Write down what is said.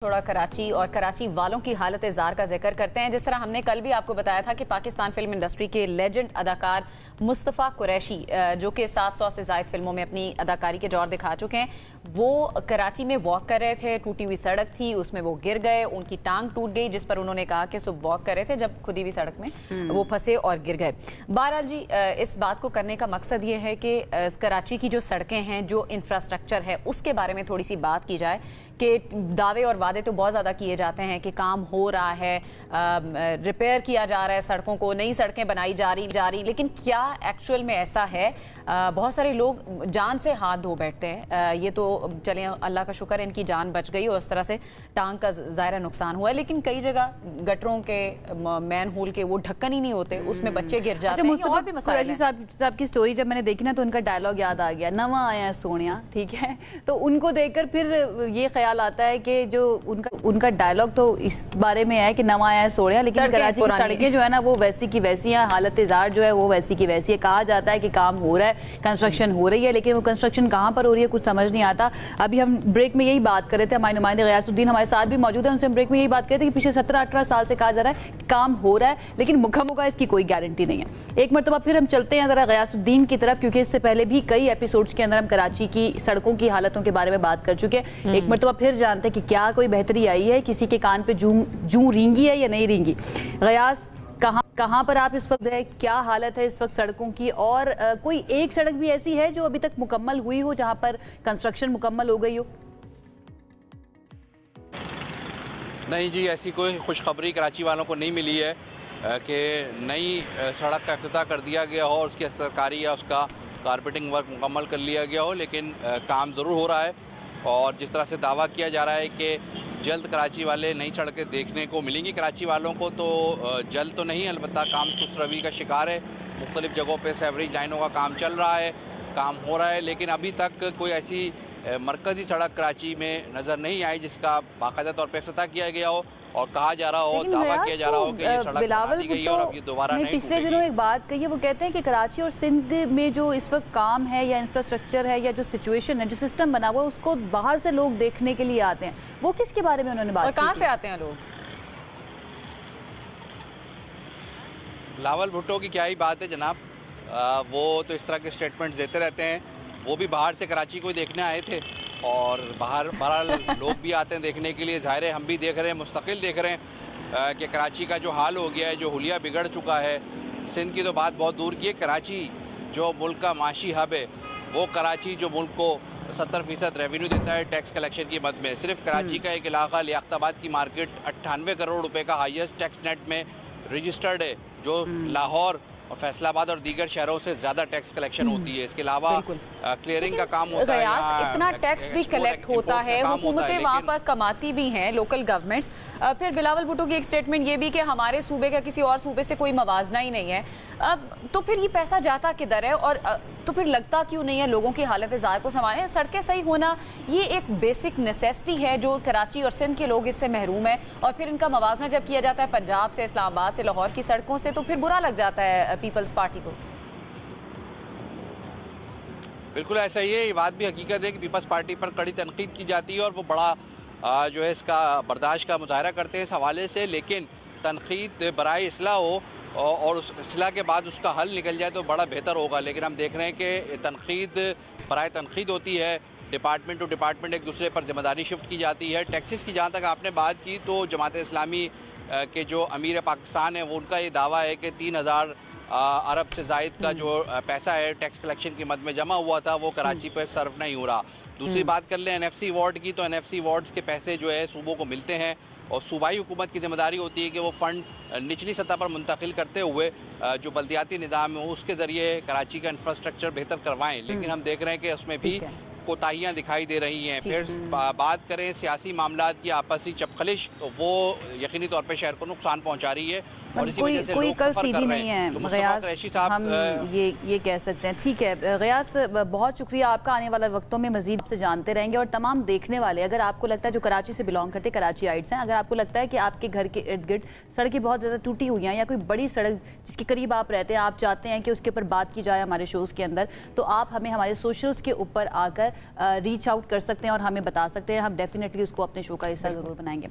थोड़ा कराची और कराची वालों की हालत ज़ार का जिक्र करते हैं। जिस तरह हमने कल भी आपको बताया था कि पाकिस्तान फिल्म इंडस्ट्री के लेजेंड अदाकार मुस्तफ़ा कुरैशी जो कि 700 से ज़ायद फिल्मों में अपनी अदाकारी के जौर दिखा चुके हैं, वो कराची में वॉक कर रहे थे। टूटी हुई सड़क थी, उसमें वो गिर गए, उनकी टांग टूट गई, जिस पर उन्होंने कहा कि सुबह वॉक कर रहे थे जब खुदी हुई सड़क में वो फंसे और गिर गए। बहरहाल जी, इस बात को करने का मकसद ये है कि कराची की जो सड़कें हैं, जो इंफ्रास्ट्रक्चर है, उसके बारे में थोड़ी सी बात की जाए कि दावे और वादे तो बहुत ज़्यादा किए जाते हैं कि काम हो रहा है, रिपेयर किया जा रहा है सड़कों को, नई सड़कें बनाई जा रही, लेकिन क्या एक्चुअल में ऐसा है? बहुत सारे लोग जान से हाथ धो बैठते हैं। ये तो चलें, अल्लाह का शुक्र है इनकी जान बच गई और इस तरह से टांग का ज़ाहिर नुकसान हुआ है, लेकिन कई जगह गटरों के, मैन होल के वो ढक्कन ही नहीं होते, उसमें बच्चे गिर जाते हैं। और भी मसाइल कुरैशी साहब की स्टोरी जब मैंने देखी ना तो उनका डायलॉग याद आ गया, नवा आया है सोनिया, ठीक है। तो उनको देखकर फिर ये ख्याल आता है कि जो उनका डायलॉग तो इस बारे में है कि नवा आया है सोनिया, लेकिन कराची की सड़कें जो है ना वो वैसी की वैसी हैं, हालत ज़ार जो है वो वैसी की वैसी है। कहा जाता है कि काम हो रहा है, कंस्ट्रक्शन हो रही है, लेकिन वो कंस्ट्रक्शन कहाँ पर हो रही है कुछ समझ नहीं आता। अभी हम ब्रेक में यही बात कर रहे थे, हमारे नुमाइंदे गयासुद्दीन हमारे साथ भी मौजूद है, उनसे हम ब्रेक में यही बात कर रहे थे कि पिछले 17-18 साल से कहा जा रहा है काम हो रहा है, लेकिन मुखा इसकी कोई गारंटी नहीं है। एक मरतबा फिर हम चलते हैं जरा गयासुद्दीन की तरफ, क्योंकि इससे पहले भी कई एपिसोड्स के अंदर हम कराची की सड़कों की हालतों के बारे में बात कर चुके हैं। एक मरतबा फिर जानते हैं कि क्या कोई बेहतरी आई है, किसी के कान पे जूं रींगी है या नहीं रींगी। गयास, कहाँ पर आप इस वक्त है, क्या हालत है इस वक्त सड़कों की, और कोई एक सड़क भी ऐसी है जो अभी तक मुकम्मल हुई हो, जहां पर कंस्ट्रक्शन मुकम्मल हो गई हो? नहीं जी, ऐसी कोई खुशखबरी कराची वालों को नहीं मिली है कि नई सड़क का इफ्तिताह कर दिया गया हो, उसकी सरकारी या उसका कारपेटिंग वर्क मुकम्मल कर लिया गया हो, लेकिन काम ज़रूर हो रहा है। और जिस तरह से दावा किया जा रहा है कि जल्द कराची वाले नई सड़कें देखने को मिलेंगी कराची वालों को, तो जल्द तो नहीं, अलबत्ता काम सुस्त रवि का शिकार है। मुख्तलिफ जगहों पे सेवरेज लाइनों का काम चल रहा है, काम हो रहा है, लेकिन अभी तक कोई ऐसी मरकज़ी सड़क कराची में नज़र नहीं आई जिसका बाकायदा तौर पर इफ्तिताह किया गया हो और कहा जा रहा हो, दावा किया जा रहा हो कि ये सड़क बना दी गई है और अब ये दोबारा नहीं टूटेगी। पिछले दिनों एक बात कही है, वो कहते हैं कि कराची और सिंध में जो इस वक्त काम है या इंफ्रास्ट्रक्चर है या जो सिचुएशन है, जो सिस्टम बना हुआ है, उसको बाहर से लोग देखने के लिए आते हैं। वो किसके बारे में उन्होंने बात की? कहाँ से आते हैं लोग? बिलावल भुट्टो की क्या ही बात है जनाब, वो तो इस तरह के स्टेटमेंट्स देते रहते हैं। वो भी बाहर से कराची को देखने आए थे और बहरहाल लोग भी आते हैं देखने के लिए। ज़ाहिर है हम भी देख रहे हैं, मुस्तकिल देख रहे हैं कि कराची का जो हाल हो गया है, जो हुलिया बिगड़ चुका है। सिंध की तो बात बहुत दूर की है, कराची जो मुल्क का माशी हब है, वो कराची जो मुल्क को 70% रेवेन्यू देता है टैक्स कलेक्शन की मद में, सिर्फ कराची का एक इलाका लियाकताबाद की मार्केट 98 करोड़ रुपए का हाईएस्ट टैक्स नेट में रजिस्टर्ड है, जो लाहौर और फैसलाबाद और दीगर शहरों से ज्यादा टैक्स कलेक्शन होती है। इसके अलावा क्लियरिंग का काम होता है, इतना टैक्स भी कलेक्ट होता है, हुकूमतें वहाँ पर कमाती भी हैं, लोकल गवर्नमेंट्स। फिर बिलावल भुट्टो की एक स्टेटमेंट ये भी कि हमारे सूबे का किसी और सूबे से कोई मवाजना ही नहीं है। तो फिर ये पैसा जाता किधर है, और तो फिर लगता क्यों नहीं है लोगों की हालत ज़ार को संभालें? सड़कें सही होना ये एक बेसिक नेसेसिटी है जो कराची और सिंध के लोग इससे महरूम है, और फिर इनका मवाजना जब किया जाता है पंजाब से, इस्लामाबाद से, लाहौर की सड़कों से, तो फिर बुरा लग जाता है पीपल्स पार्टी को। बिल्कुल ऐसा ही है, ये बात भी हकीकत है कि पीपल्स पार्टी पर कड़ी तनकीद की जाती है और वो बड़ा जो है इसका बर्दाश्त का मुजाहरा करते हैं इस हवाले से। लेकिन तनकीद बराए इस्लाह हो और उस इस्लाह के बाद उसका हल निकल जाए तो बड़ा बेहतर होगा। लेकिन हम देख रहे हैं कि तनकीद बराए तनकीद होती है, डिपार्टमेंट टू डिपार्टमेंट एक दूसरे पर जिम्मेदारी शिफ्ट की जाती है। टैक्सेस की जहाँ तक आपने बात की, तो जमात इस्लामी के जो अमीर पाकिस्तान है, वो उनका ये दावा है कि 3000 अरब से जायद का जो पैसा है टैक्स कलेक्शन की मद में जमा हुआ था, वो कराची पर सर्व नहीं हो रहा। दूसरी बात कर लें NFC वार्ड की, तो NFC वार्ड्स के पैसे जो है सूबों को मिलते हैं और सूबाई हुकूमत की जिम्मेदारी होती है कि वो फ़ंड निचली सतह पर मुंतकिल करते हुए जो बल्दियाती निज़ाम है उसके ज़रिए कराची का इंफ्रास्ट्रक्चर बेहतर करवाएं। लेकिन हम देख रहे हैं कि उसमें भी कोताहियाँ दिखाई दे रही हैं। फिर बात करें सियासी मामलात की आपसी चपखलिश, तो वो यकीनी तौर पर शहर को नुकसान पहुँचा रही है और इसी वजह से लोग कल सफर सीधी कर रहे नहीं हैं। है तो मुस्तफा कुरैशी साहब हम ये कह सकते हैं। ठीक है गयास, बहुत शुक्रिया आपका। आने वाले वक्तों में मजीद से जानते रहेंगे। और तमाम देखने वाले, अगर आपको लगता है जो कराची से बिलोंग करते, कराची आइट्स हैं, अगर आपको लगता है कि आपके घर के इर्द गिर्द सड़कें बहुत ज़्यादा टूटी हुई हैं या कोई बड़ी सड़क जिसके करीब आप रहते हैं, आप चाहते हैं कि उसके ऊपर बात की जाए हमारे शोज़ के अंदर, तो आप हमें हमारे सोशल्स के ऊपर आकर रीच आउट कर सकते हैं और हमें बता सकते हैं। हम डेफिनेटली उसको अपने शो का हिस्सा ज़रूर बनाएंगे।